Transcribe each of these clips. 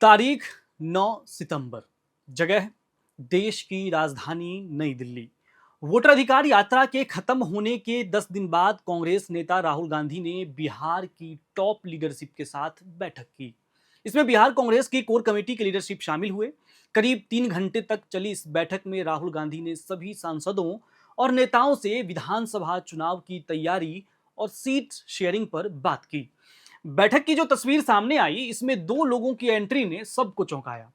तारीख 9 सितंबर, जगह देश की राजधानी नई दिल्ली। वोटर अधिकार यात्रा के खत्म होने के 10 दिन बाद कांग्रेस नेता राहुल गांधी ने बिहार की टॉप लीडरशिप के साथ बैठक की। इसमें बिहार कांग्रेस की कोर कमेटी के लीडरशिप शामिल हुए। करीब 3 घंटे तक चली इस बैठक में राहुल गांधी ने सभी सांसदों और नेताओं से विधानसभा चुनाव की तैयारी और सीट शेयरिंग पर बात की। बैठक की जो तस्वीर सामने आई, इसमें दो लोगों की एंट्री ने सबको चौंकाया।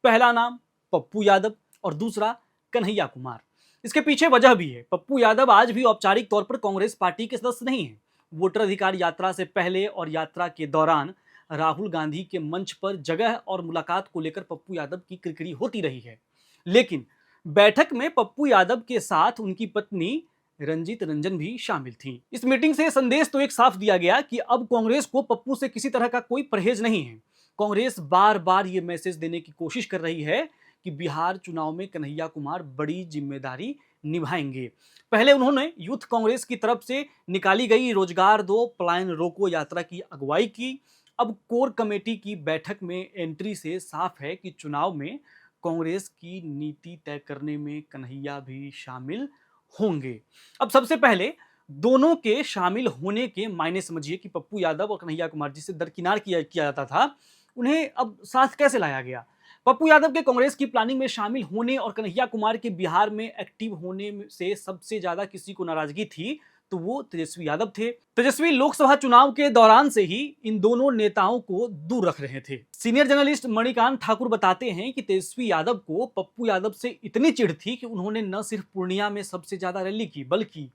पहला नाम पप्पू यादव और दूसरा कन्हैया कुमार। इसके पीछे वजह भी है। पप्पू यादव आज भी औपचारिक तौर पर कांग्रेस पार्टी के सदस्य नहीं है। वोटर अधिकार यात्रा से पहले और यात्रा के दौरान राहुल गांधी के मंच पर जगह और मुलाकात को लेकर पप्पू यादव की किरकिरी होती रही है। लेकिन बैठक में पप्पू यादव के साथ उनकी पत्नी रंजीत रंजन भी शामिल थी। इस मीटिंग से संदेश तो एक साफ दिया गया कि अब कांग्रेस को पप्पू से किसी तरह का कोई परहेज नहीं है। कांग्रेस बार बार यह मैसेज देने की कोशिश कर रही है कि बिहार चुनाव में कन्हैया कुमार बड़ी जिम्मेदारी निभाएंगे। पहले उन्होंने यूथ कांग्रेस की तरफ से निकाली गई रोजगार दो पलायन रोको यात्रा की अगुवाई की। अब कोर कमेटी की बैठक में एंट्री से साफ है कि चुनाव में कांग्रेस की नीति तय करने में कन्हैया भी शामिल होंगे। अब सबसे पहले दोनों के शामिल होने के मायने समझिए कि पप्पू यादव और कन्हैया कुमार जिसे दरकिनार किया जाता था, उन्हें अब साथ कैसे लाया गया। पप्पू यादव के कांग्रेस की प्लानिंग में शामिल होने और कन्हैया कुमार के बिहार में एक्टिव होने से सबसे ज्यादा किसी को नाराजगी थी तो वो तेजस्वी यादव थे। तेजस्वी लोकसभा चुनाव के दौरान से ही इन दोनों नेताओं को दूर रख रहे थे। सीनियर जर्नलिस्ट मणिकांत ठाकुर बताते हैं कि तेजस्वी यादव को पप्पू यादव से इतनी चिढ़ थी कि उन्होंने न सिर्फ पूर्णिया में सबसे ज्यादा रैली की, बल्कि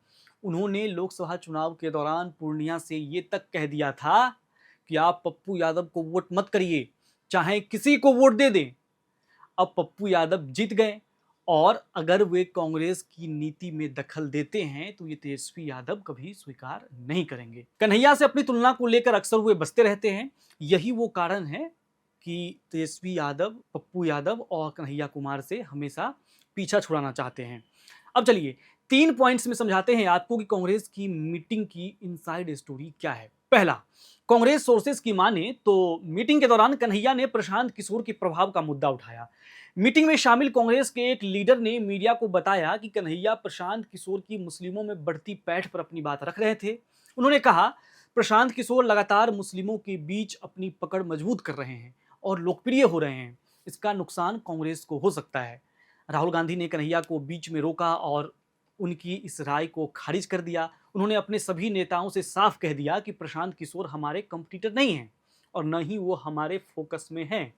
उन्होंने लोकसभा चुनाव के दौरान पूर्णिया से ये तक कह दिया था कि आप पप्पू यादव को वोट मत करिए, चाहे किसी को वोट दे दें। अब पप्पू यादव जीत गए और अगर वे कांग्रेस की नीति में दखल देते हैं तो ये तेजस्वी यादव कभी स्वीकार नहीं करेंगे। कन्हैया से अपनी तुलना को लेकर अक्सर वे बसते रहते हैं। यही वो कारण है कि तेजस्वी यादव पप्पू यादव और कन्हैया कुमार से हमेशा पीछा छुड़ाना चाहते हैं। अब चलिए 3 पॉइंट्स में समझाते हैं आपको कि कांग्रेस की मीटिंग की इनसाइड स्टोरी क्या है। पहला, कांग्रेस सोर्सेस की माने तो मीटिंग के दौरान कन्हैया ने प्रशांत किशोर के प्रभाव का मुद्दा उठाया। मीटिंग में शामिल कांग्रेस के एक लीडर ने मीडिया को बताया कि कन्हैया प्रशांत किशोर की मुस्लिमों में बढ़ती पैठ पर अपनी बात रख रहे थे। उन्होंने कहा, प्रशांत किशोर लगातार मुस्लिमों के बीच अपनी पकड़ मजबूत कर रहे हैं और लोकप्रिय हो रहे हैं। इसका नुकसान कांग्रेस को हो सकता है। राहुल गांधी ने कन्हैया को बीच में रोका और उनकी इस राय को खारिज कर दिया। उन्होंने अपने सभी नेताओं से साफ कह दिया कि प्रशांत किशोर हमारे कंपटीटर नहीं हैं और न ही वो हमारे फोकस में हैं।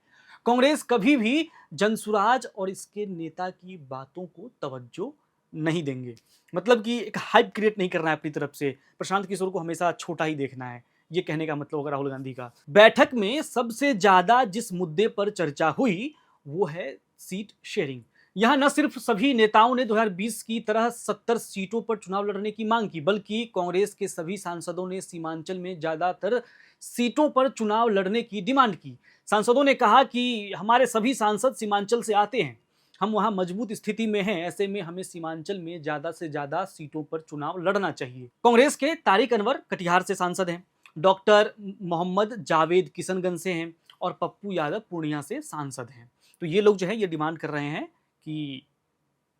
कांग्रेस कभी भी जनसुराज और इसके नेता की बातों को तवज्जो नहीं देंगे। मतलब कि एक हाइप क्रिएट नहीं करना है अपनी तरफ से, प्रशांत किशोर को हमेशा छोटा ही देखना है, ये कहने का मतलब होगा राहुल गांधी का। बैठक में सबसे ज्यादा जिस मुद्दे पर चर्चा हुई वो है सीट शेयरिंग। यहां न सिर्फ सभी नेताओं ने 2020 की तरह 70 सीटों पर चुनाव लड़ने की मांग की, बल्कि कांग्रेस के सभी सांसदों ने सीमांचल में ज्यादातर सीटों पर चुनाव लड़ने की डिमांड की। सांसदों ने कहा कि हमारे सभी सांसद सीमांचल से आते हैं, हम वहां मजबूत स्थिति में हैं, ऐसे में हमें सीमांचल में ज्यादा से ज्यादा सीटों पर चुनाव लड़ना चाहिए। कांग्रेस के तारिक अनवर कटिहार से सांसद हैं, डॉक्टर मोहम्मद जावेद किशनगंज से हैं और पप्पू यादव पूर्णिया से सांसद हैं। तो ये लोग जो है ये डिमांड कर रहे हैं कि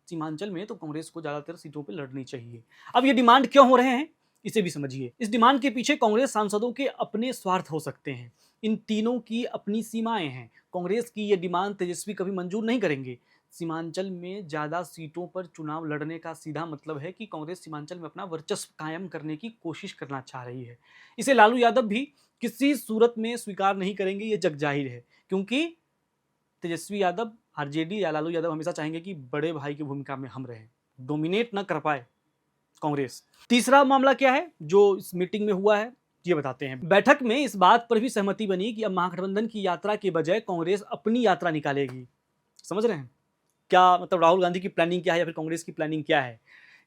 सीमांचल में तो कांग्रेस को ज्यादातर सीटों पर लड़नी चाहिए। अब ये डिमांड क्यों हो रहे हैं इसे भी समझिए। इस डिमांड के पीछे कांग्रेस सांसदों के अपने स्वार्थ हो सकते हैं। इन तीनों की अपनी सीमाएं हैं। कांग्रेस की ये डिमांड तेजस्वी कभी मंजूर नहीं करेंगे। सीमांचल में ज्यादा सीटों पर चुनाव लड़ने का सीधा मतलब है कि कांग्रेस सीमांचल में अपना वर्चस्व कायम करने की कोशिश करना चाह रही है। इसे लालू यादव भी किसी सूरत में स्वीकार नहीं करेंगे, ये जग जाहिर है, क्योंकि तेजस्वी यादव, आरजेडी या लालू यादव हमेशा चाहेंगे कि बड़े भाई की भूमिका में हम रहें, डोमिनेट ना कर पाए कांग्रेस। तीसरा मामला क्या है जो इस मीटिंग में हुआ है, ये बताते हैं। बैठक में इस बात पर भी सहमति बनी कि अब महागठबंधन की यात्रा के बजाय कांग्रेस अपनी यात्रा निकालेगी। समझ रहे हैं क्या मतलब राहुल गांधी की प्लानिंग क्या है या फिर कांग्रेस की प्लानिंग क्या है?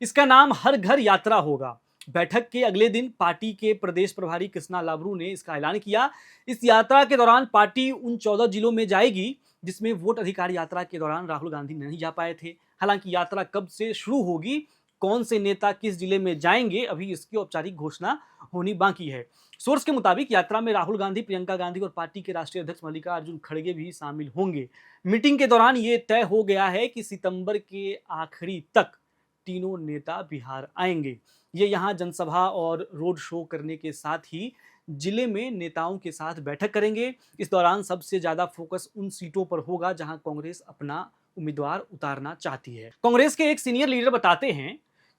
इसका नाम हर घर यात्रा होगा। बैठक के अगले दिन पार्टी के प्रदेश प्रभारी कृष्णा लाबरू ने इसका ऐलान किया। इस यात्रा के दौरान पार्टी उन 14 जिलों में जाएगी जिसमें वोट अधिकार यात्रा के दौरान राहुल गांधी नहीं जा पाए थे। हालांकि यात्रा कब से शुरू होगी कौन से नेता किस जिले में जाएंगे, अभी इसकी औपचारिक घोषणा होनी बाकी है। सोर्स के मुताबिक यात्रा में राहुल गांधी, प्रियंका गांधी और पार्टी के राष्ट्रीय अध्यक्ष मल्लिकार्जुन खड़गे भी शामिल होंगे। मीटिंग के दौरान ये तय हो गया है कि सितंबर के आखिरी तक तीनों नेता बिहार आएंगे। ये यहाँ जनसभा और रोड शो करने के साथ ही जिले में नेताओं के साथ बैठक करेंगे। इस दौरान सबसे ज्यादा फोकस उन सीटों पर होगा जहां कांग्रेस अपना उम्मीदवार उतारना चाहती है। कांग्रेस के एक सीनियर लीडर बताते हैं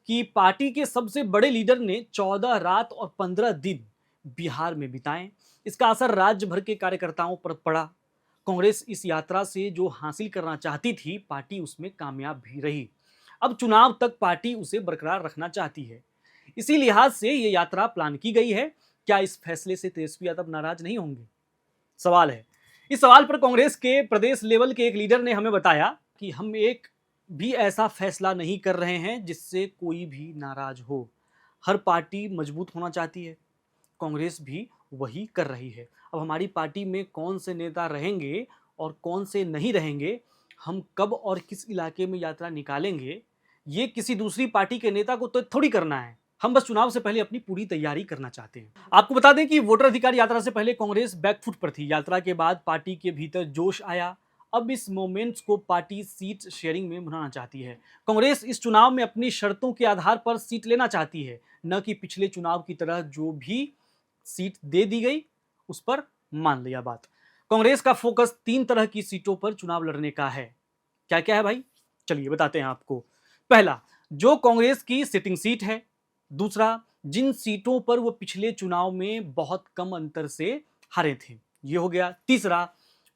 कि पार्टी के सबसे बड़े लीडर ने 14 रात और 15 दिन बिहार में बिताए। इसका असर राज्य भर के कार्यकर्ताओं पर पड़ा। कांग्रेस इस यात्रा से जो हासिल करना चाहती थी, पार्टी उसमें कामयाब भी रही। अब चुनाव तक पार्टी उसे बरकरार रखना चाहती है। इसी लिहाज से ये यात्रा प्लान की गई है। क्या इस फैसले से तेजस्वी यादव नाराज नहीं होंगे? सवाल है। इस सवाल पर कांग्रेस के प्रदेश लेवल के एक लीडर ने हमें बताया कि हम एक भी ऐसा फैसला नहीं कर रहे हैं जिससे कोई भी नाराज हो। हर पार्टी मजबूत होना चाहती है, कांग्रेस भी वही कर रही है। अब हमारी पार्टी में कौन से नेता रहेंगे और कौन से नहीं रहेंगे, हम कब और किस इलाके में यात्रा निकालेंगे, ये किसी दूसरी पार्टी के नेता को तो थोड़ी करना है। हम बस चुनाव से पहले अपनी पूरी तैयारी करना चाहते हैं। आपको बता दें कि वोटर अधिकार यात्रा से पहले कांग्रेस बैकफुट पर थी। यात्रा के बाद पार्टी के भीतर जोश आया। अब इस मोमेंट्स को पार्टी सीट शेयरिंग में भुनाना चाहती है। कांग्रेस इस चुनाव में अपनी शर्तों के आधार पर सीट लेना चाहती है, न कि पिछले चुनाव की तरह जो भी सीट दे दी गई उस पर मान लिया बात। कांग्रेस का फोकस 3 तरह की सीटों पर चुनाव लड़ने का है। क्या क्या है भाई? चलिए बताते हैं आपको। पहला, जो कांग्रेस की सिटिंग सीट है। दूसरा, जिन सीटों पर वो पिछले चुनाव में बहुत कम अंतर से हारे थे, ये हो गया। तीसरा,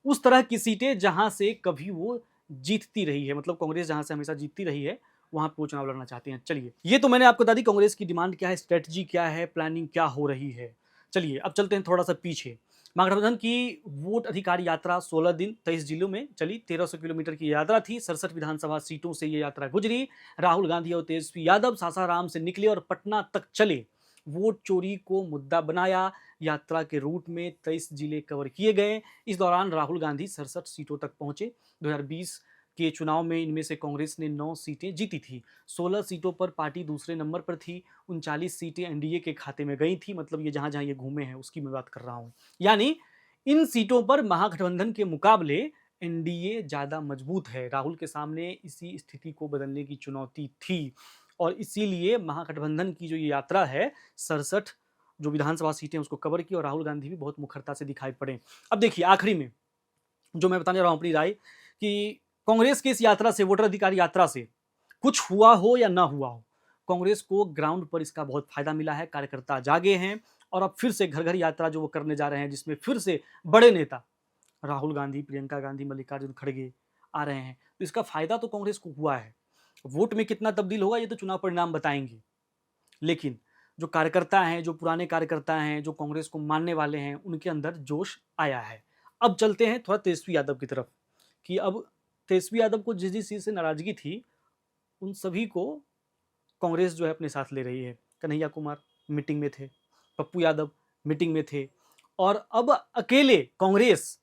उस तरह की सीटें जहां से कभी वो जीतती रही है, मतलब कांग्रेस जहां से हमेशा जीतती रही है वहां पर वो चुनाव लड़ना चाहते हैं। चलिए, ये तो मैंने आपको बता दी कांग्रेस की डिमांड क्या है, स्ट्रेटजी क्या है, प्लानिंग क्या हो रही है। चलिए अब चलते हैं थोड़ा सा पीछे। महागठबंधन की वोट अधिकार यात्रा 16 दिन 23 जिलों में चली। 1300 किलोमीटर की यात्रा थी। 67 विधानसभा सीटों से ये यात्रा गुजरी। राहुल गांधी और तेजस्वी यादव सासाराम से निकले और पटना तक चले। वोट चोरी को मुद्दा बनाया। यात्रा के रूट में 23 जिले कवर किए गए। इस दौरान राहुल गांधी 67 सीटों तक पहुंचे। 2020 के चुनाव में इनमें से कांग्रेस ने 9 सीटें जीती थी। 16 सीटों पर पार्टी दूसरे नंबर पर थी। 39 सीटें एनडीए के खाते में गई थी। मतलब ये जहां जहां ये घूमे हैं उसकी मैं बात कर रहा हूं। यानी इन सीटों पर महागठबंधन के मुकाबले एनडीए ज्यादा मजबूत है। राहुल के सामने इसी स्थिति को बदलने की चुनौती थी और इसीलिए महागठबंधन की जो ये यात्रा है, 67 जो विधानसभा सीटें उसको कवर की और राहुल गांधी भी बहुत मुखरता से दिखाई पड़े। अब देखिए आखिरी में जो मैं बताने जा रहा हूं अपनी राय कि कांग्रेस की इस यात्रा से, वोटर अधिकार यात्रा से कुछ हुआ हो या ना हुआ हो, कांग्रेस को ग्राउंड पर इसका बहुत फायदा मिला है। कार्यकर्ता जागे हैं और अब फिर से घर घर यात्रा जो वो करने जा रहे हैं, जिसमें फिर से बड़े नेता राहुल गांधी, प्रियंका गांधी, मल्लिकार्जुन खड़गे आ रहे हैं, तो इसका फायदा तो कांग्रेस को हुआ है। वोट में कितना तब्दील होगा ये तो चुनाव परिणाम बताएंगे, लेकिन जो कार्यकर्ता हैं, जो पुराने कार्यकर्ता हैं, जो कांग्रेस को मानने वाले हैं, उनके अंदर जोश आया है। अब चलते हैं थोड़ा तेजस्वी यादव की तरफ कि अब तेजस्वी यादव को जिस जिस चीज से नाराजगी थी उन सभी को कांग्रेस जो है अपने साथ ले रही है। कन्हैया कुमार मीटिंग में थे, पप्पू यादव मीटिंग में थे और अब अकेले कांग्रेस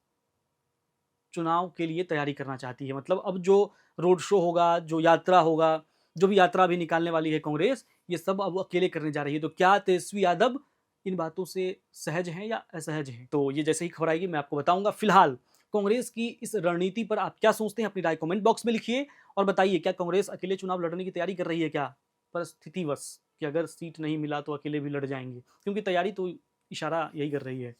चुनाव के लिए तैयारी करना चाहती है। मतलब अब जो रोड शो होगा, जो यात्रा होगा, जो भी यात्रा भी निकालने वाली है कांग्रेस, ये सब अब अकेले करने जा रही है। तो क्या तेजस्वी यादव इन बातों से सहज हैं या असहज हैं? तो ये जैसे ही खबर आएगी मैं आपको बताऊंगा। फिलहाल कांग्रेस की इस रणनीति पर आप क्या सोचते हैं, अपनी राय कमेंट बॉक्स में लिखिए और बताइए क्या कांग्रेस अकेले चुनाव लड़ने की तैयारी कर रही है क्या, परिस्थितिवश कि अगर सीट नहीं मिला तो अकेले भी लड़ जाएंगे, क्योंकि तैयारी तो इशारा यही कर रही है।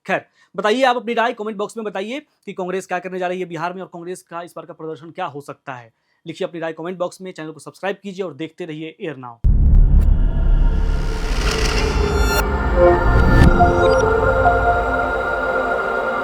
खैर बताइए आप अपनी राय कमेंट बॉक्स में बताइए कि कांग्रेस क्या करने जा रही है बिहार में और कांग्रेस का इस बार का प्रदर्शन क्या हो सकता है। लिखिए अपनी राय कमेंट बॉक्स में। चैनल को सब्सक्राइब कीजिए और देखते रहिए एयर नाउ।